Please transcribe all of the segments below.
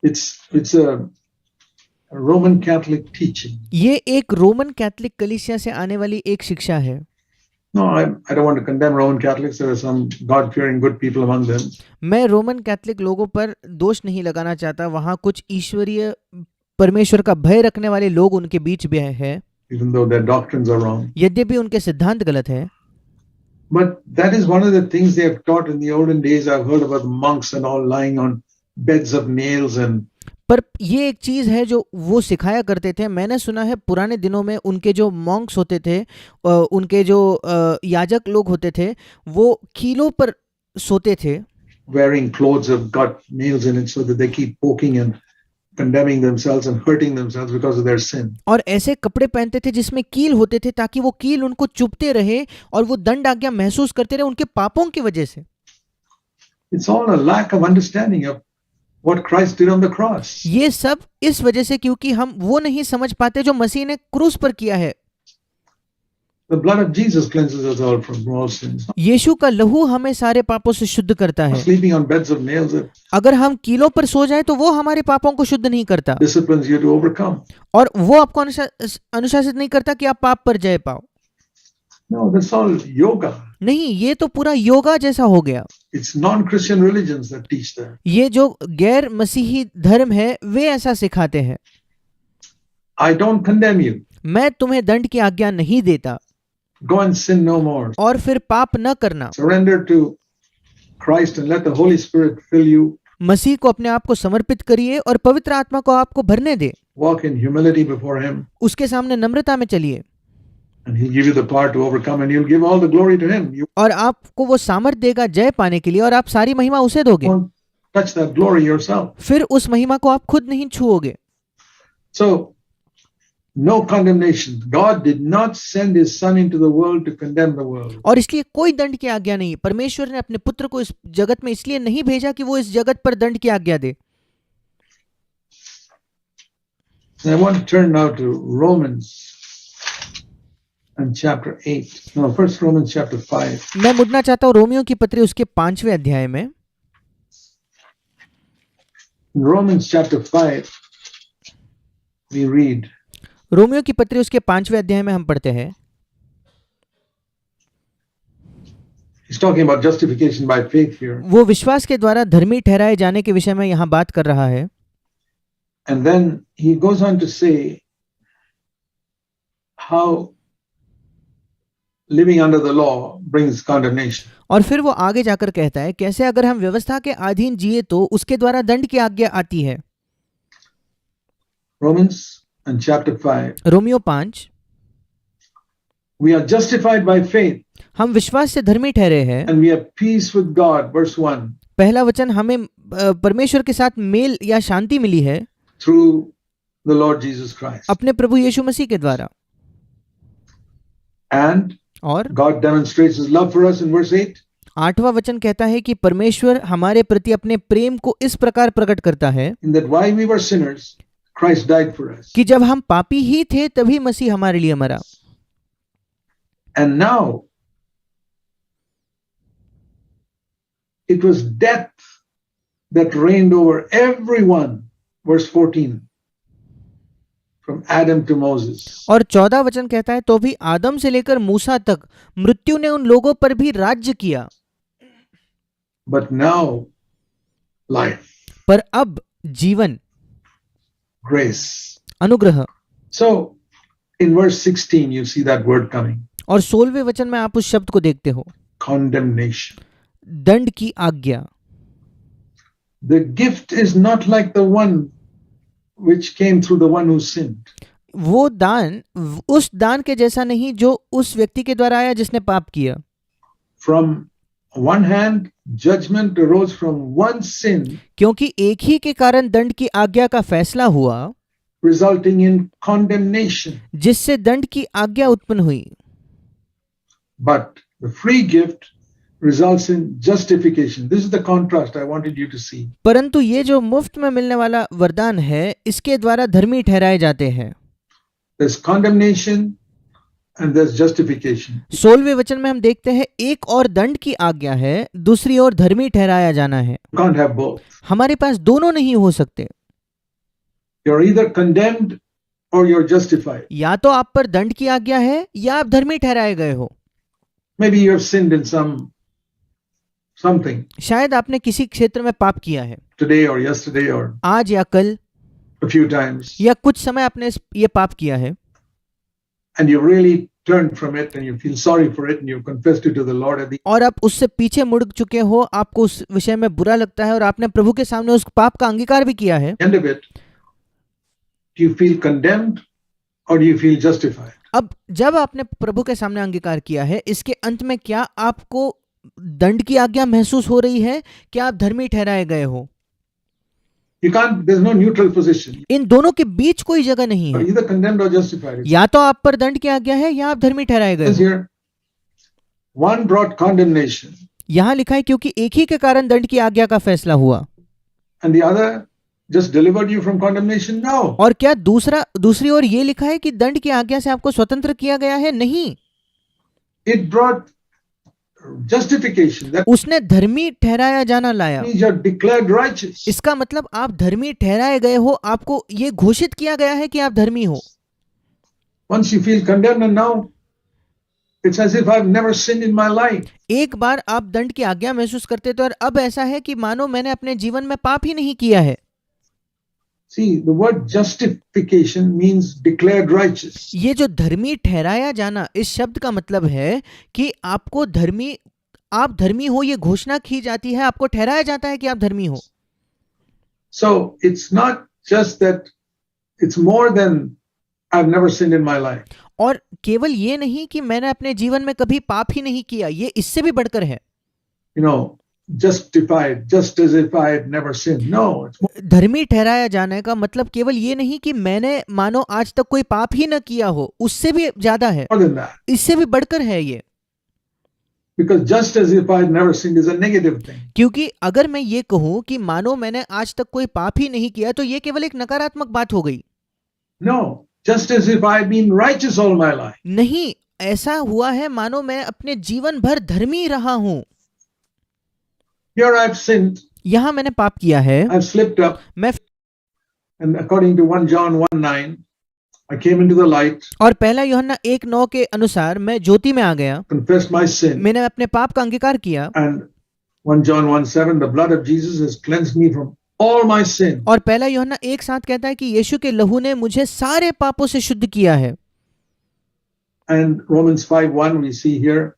It's a Roman Catholic teaching. ये एक Roman Catholic कलीसिया से आने वाली एक शिक्षा है। No, I don't want to condemn Roman Catholics. There are some God-fearing good people among them. मैं रोमन कैथोलिक लोगों पर दोष नहीं लगाना चाहता, वहाँ कुछ ईश्वरीय परमेश्वर का भय रखने वाले लोग उनके बीच भी हैं, Even though their doctrines are wrong. यद्यपि उनके सिद्धांत गलत है। But that is one of the things they have taught in the olden days. I've heard about monks and all lying on beds of nails and पर ये एक चीज है जो वो सिखाया करते थे। मैंने सुना है पुराने दिनों में उनके जो मॉन्क्स होते थे, उनके जो याजक लोग होते थे, वो कीलों पर सोते थे, wearing clothes have got nails in it so that they keep poking and condemning themselves and hurting themselves because of their sin. और ऐसे कपड़े पहनते थे जिसमें कील होते थे ताकि वो कील उनको चुभते रहे और वो दंड आज्ञा महसूस करते रहे उनके पापों की वजह से। It's all a lack of understanding of what Christ did on the cross. ये सब इस वजह से क्योंकि हम वो नहीं समझ पाते जो मसीह ने क्रूस पर किया है। The blood of Jesus cleanses us all from all sins. यीशु का लहू हमें सारे पापों से शुद्ध करता है। Sleeping on beds of nails it अगर हम कीलों पर सो जाए तो वो हमारे पापों को शुद्ध नहीं करता disciplines you to overcome. और वो आपको अनुशासित नहीं करता कि आप पाप पर जय पाओ। No, that's all yoga. नहीं, ये तो पूरा योगा जैसा हो गया। It's non-Christian religions that teach that. ये जो गैर मसीही धर्म है वे ऐसा सिखाते हैं। I don't condemn you. मैं तुम्हें दंड की आज्ञा नहीं देता, Go and sin no more. और फिर पाप न करना। Surrender to Christ and let the Holy Spirit fill you. मसीह को अपने आप को समर्पित करिए और पवित्र आत्मा को आपको भरने दे। Walk in humility before Him. उसके सामने नम्रता में चलिए And He'll give you the power to overcome and you'll give all the glory to Him. You और आपको वो सामर्थ देगा जय पाने के लिए और आप सारी महिमा उसे दोगे। won't touch that glory yourself. फिर उस महिमा को आप खुद नहीं छुओगे। So, no condemnation. God did not send His Son into the world to condemn the world. और इसलिए कोई दंड की आज्ञा नहीं। परमेश्वर ने अपने पुत्र को इस जगत में इसलिए नहीं भेजा कि वो इस जगत पर दंड की आज्ञा दे। And I want to turn now to Romans and chapter 8. No, first Romans chapter 5. मैं मुड़ना चाहता हूँ रोमियो की पत्री उसके 5वें अध्याय में। In Romans chapter 5, we read, Romeo की पत्री उसके 5वें अध्याय में हम पढ़ते हैं। he's talking about justification by faith here. वो विश्वास के द्वारा धर्मी ठहराए जाने के विषय में यहाँ बात कर रहा है। And then he goes on to say how living under the law brings condemnation. और फिर वो आगे जाकर कहता है कैसे अगर हम व्यवस्था के अधीन जिए तो उसके द्वारा दंड की आज्ञा आती है। Romans and chapter 5. Romeo 5, We are justified by faith हम विश्वास से धर्मी ठहरे हैं। and we have peace with God. Verse 1. पहला वचन, हमें परमेश्वर के साथ मेल या शांति मिली है Through the Lord Jesus Christ. अपने प्रभु यीशु मसीह के द्वारा। And और God demonstrates His love for us in verse 8. 8वां वचन कहता है कि परमेश्वर हमारे प्रति अपने प्रेम को इस प्रकार प्रकट करता है In that while we were sinners, Christ died for us. कि जब हम पापी ही थे तभी मसीह हमारे लिए मरा। And now, it was death that reigned over everyone. Verse 14. From Adam to Moses. और 14 वचन कहता है तो भी आदम से लेकर मूसा तक मृत्यु ने उन लोगों पर भी राज्य किया। But now, life, पर अब जीवन, grace. अनुग्रह। So, in verse 16, you see that word coming. और 16वें वचन में आप उस शब्द को देखते हो, Condemnation. दंड की आज्ञा। The gift is not like the one which came through the one who sinned. वो दान उस दान के जैसा नहीं जो उस व्यक्ति के द्वारा आया जिसने पाप किया। From one hand, judgment arose from one sin, क्योंकि एक ही के कारण दंड की आज्ञा का फैसला हुआ, resulting in condemnation. जिससे दंड की आज्ञा उत्पन्न हुई। But the free gift results in justification. This is the contrast I wanted you to see. परंतु ये जो मुफ्त में मिलने वाला वरदान है इसके द्वारा धर्मी ठहराए जाते हैं। There's condemnation and there's justification. 16वें वचन में हम देखते हैं एक और दंड की आज्ञा है, दूसरी ओर धर्मी ठहराया जाना है। You can't have both. हमारे पास दोनों नहीं हो सकते। You're either condemned or you're justified. या तो आप पर दंड की आज्ञा है या आप धर्मी ठहराए गए हो। Maybe you have sinned in something शायद आपने किसी क्षेत्र में पाप किया है, today or yesterday or आज या कल a few times, या कुछ समय आपने ये पाप किया है and you really turned from it and you feel sorry for it and you confessed it to the Lord at the और आप उससे पीछे मुड़ चुके हो, आपको उस विषय में बुरा लगता है और आपने प्रभु के सामने उस पाप का अंगीकार भी किया है। end of it. Do you feel condemned or do you feel justified? अब जब आपने प्रभु के सामने अंगीकार किया है, इसके अंत में क्या आपको दंड की आज्ञा महसूस हो रही है, क्या आप धर्मी ठहराए गए हो? You can't, there's no neutral position. इन दोनों के बीच कोई जगह नहीं You're है, either condemned or justified. या तो आप पर दंड की आज्ञा है या आप धर्मी ठहराए गए It says हो। here, one brought condemnation यहाँ लिखा है क्योंकि एक ही के कारण दंड की आज्ञा का फैसला हुआ, and the other just delivered you from condemnation. No. और क्या दूसरी ओर ये लिखा है कि दंड की आज्ञा से आपको स्वतंत्र किया गया है? नहीं, It brought justification. That उसने धर्मी ठहराया जाना लाया। means you're declared righteous. इसका मतलब आप धर्मी ठहराए गए हो, आपको ये घोषित किया गया है कि आप धर्मी हो। Once you feel condemned and now it's as if I've never sinned in my life. एक बार आप दंड की आज्ञा महसूस करते थे और अब ऐसा है कि मानो मैंने अपने जीवन में पाप ही नहीं किया है। See, the word justification means declared righteous. ये जो धर्मी ठहराया जाना, इस शब्द का मतलब है कि आपको आप धर्मी हो, ये घोषणा की जाती है, आपको ठहराया जाता है कि आप धर्मी हो। So it's not just that, it's more than I've never sinned in my life. और केवल ये नहीं कि मैंने अपने जीवन में कभी पाप ही नहीं किया, ये इससे भी बढ़कर है। You know, justified, just as if I had never sinned. No, it's more धर्मी ठहराया जाने का मतलब केवल ये नहीं कि मैंने मानो आज तक कोई पाप ही न किया हो, उससे भी ज्यादा है, than that. इससे भी बढ़कर है ये। Because just as if I had never sinned is a negative thing. क्योंकि अगर मैं ये कहूं कि मानो मैंने आज तक कोई पाप ही नहीं किया, तो ये केवल एक नकारात्मक बात हो गई। No, just as if I had been righteous all my life. नहीं, ऐसा हुआ है मानो मैं अपने जीवन भर धर्मी रहा हूं। Here I've sinned, यहां मैंने पाप किया है, I've slipped up, मैं and according to 1 John 1:9, I came into the light, और पहला यूहन्ना 1:9 के अनुसार मैं ज्योति में आ गया, confessed my sin, मैंने अपने पाप का अंगीकार किया, and 1 John 1:7, the blood of Jesus has cleansed me from all my sin. और पहला यूहन्ना 1:7 कहता है कि यीशु के लहू ने मुझे सारे पापों से शुद्ध किया है। And Romans 5:1, we see here,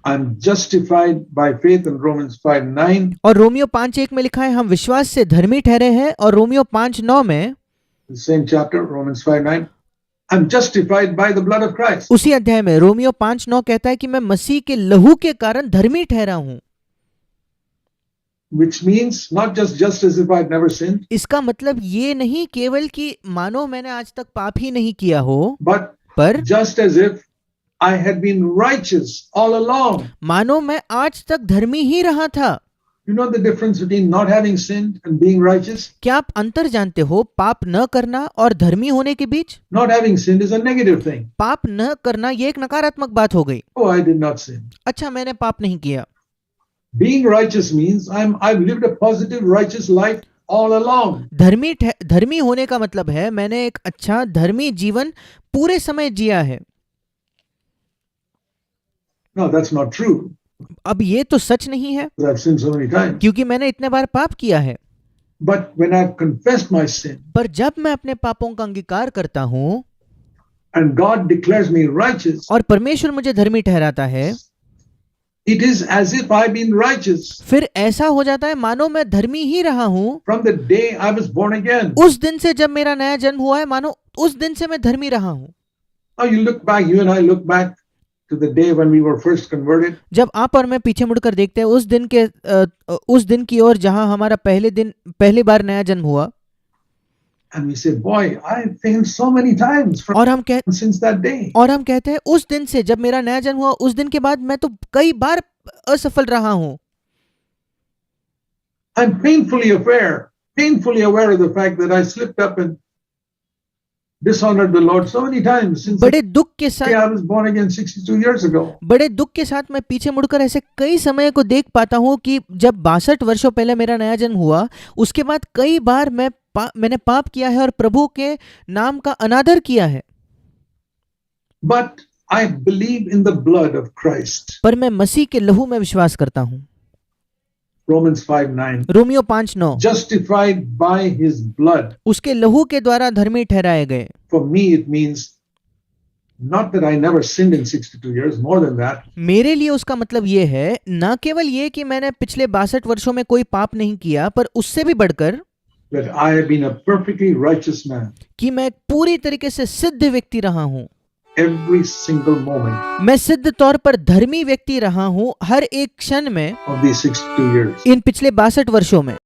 I'm justified by faith, in Romans 5:9, और रोमियो 5:1 में लिखा है हम विश्वास से धर्मी ठहरे हैं, और रोमियो 5:9 में, the same chapter, Romans 5:9, I'm justified by the blood of Christ. उसी अध्याय में रोमियो 5:9 कहता है कि मैं मसीह के लहू के कारण धर्मी ठहरा हूं। Which means not just as if I'd never sinned, इसका मतलब ये नहीं केवल कि मानो मैंने आज तक पाप ही नहीं किया हो, but पर just as if I had been righteous all along. मानो मैं आज तक धर्मी ही रहा था। You know the difference between not having sinned and being righteous? क्या आप अंतर जानते हो पाप न करना और धर्मी होने के बीच? Not having sinned is a negative thing. पाप न करना ये एक नकारात्मक बात हो गई। Oh, I did not sin. अच्छा, मैंने पाप नहीं किया। Being righteous means I've lived a positive, righteous life all along. धर्मी होने का मतलब है मैंने एक अच्छा धर्मी जीवन पूरे समय जिया है। No, that's not true. अब ये तो सच नहीं है, I've sinned so many times. क्योंकि मैंने इतने बार पाप किया है। But when I've confessed my sin पर जब मैं अपने पापों का अंगीकार करता हूँ and God declares me righteous, और परमेश्वर मुझे धर्मी ठहराता है, it is as if I've been righteous फिर ऐसा हो जाता है मानो मैं धर्मी ही रहा हूँ। from the day I was born again. उस दिन से जब मेरा नया जन्म हुआ है, मानो उस दिन से मैं धर्मी रहा हूँ। Now you and I look back to the day when we were first converted. जब आप और मैं पीछे मुड़कर देखते हैं उस दिन की ओर जहां हमारा पहली बार नया जन्म हुआ, And we say, boy, I failed so many times since that day. और हम कहते हैं उस दिन से जब मेरा नया जन्म हुआ, उस दिन के बाद मैं तो कई बार असफल रहा हूं। I'm painfully aware of the fact that I slipped up and dishonored the Lord so many times since बड़े दुख के साथ I was born again 62 years ago. बड़े दुख के साथ मैं पीछे मुड़कर ऐसे कई समय को देख पाता हूं कि जब 62 वर्षों पहले मेरा नया जन्म हुआ, उसके बाद कई बार मैं मैंने पाप किया है और प्रभु के नाम का अनादर किया है। But I believe in the blood of Christ. पर मैं मसीह के लहू में विश्वास करता हूँ। Romans 5:9. Romeo 5:9, Justified by his blood. उसके लहू के द्वारा धर्मी ठहराए गए। For me, it means not that I never sinned in 62 years, more than that. मेरे लिए उसका मतलब ये है, न केवल ये कि मैंने पिछले 62 वर्षों में कोई पाप नहीं किया, पर उससे भी बढ़कर That I have been a perfectly righteous man कि मैं पूरी तरीके से सिद्ध व्यक्ति रहा हूँ। every single moment मैं सिद्ध तौर पर धर्मी व्यक्ति रहा हूँ हर एक क्षण में of these 62 years. इन पिछले 62 वर्षों में।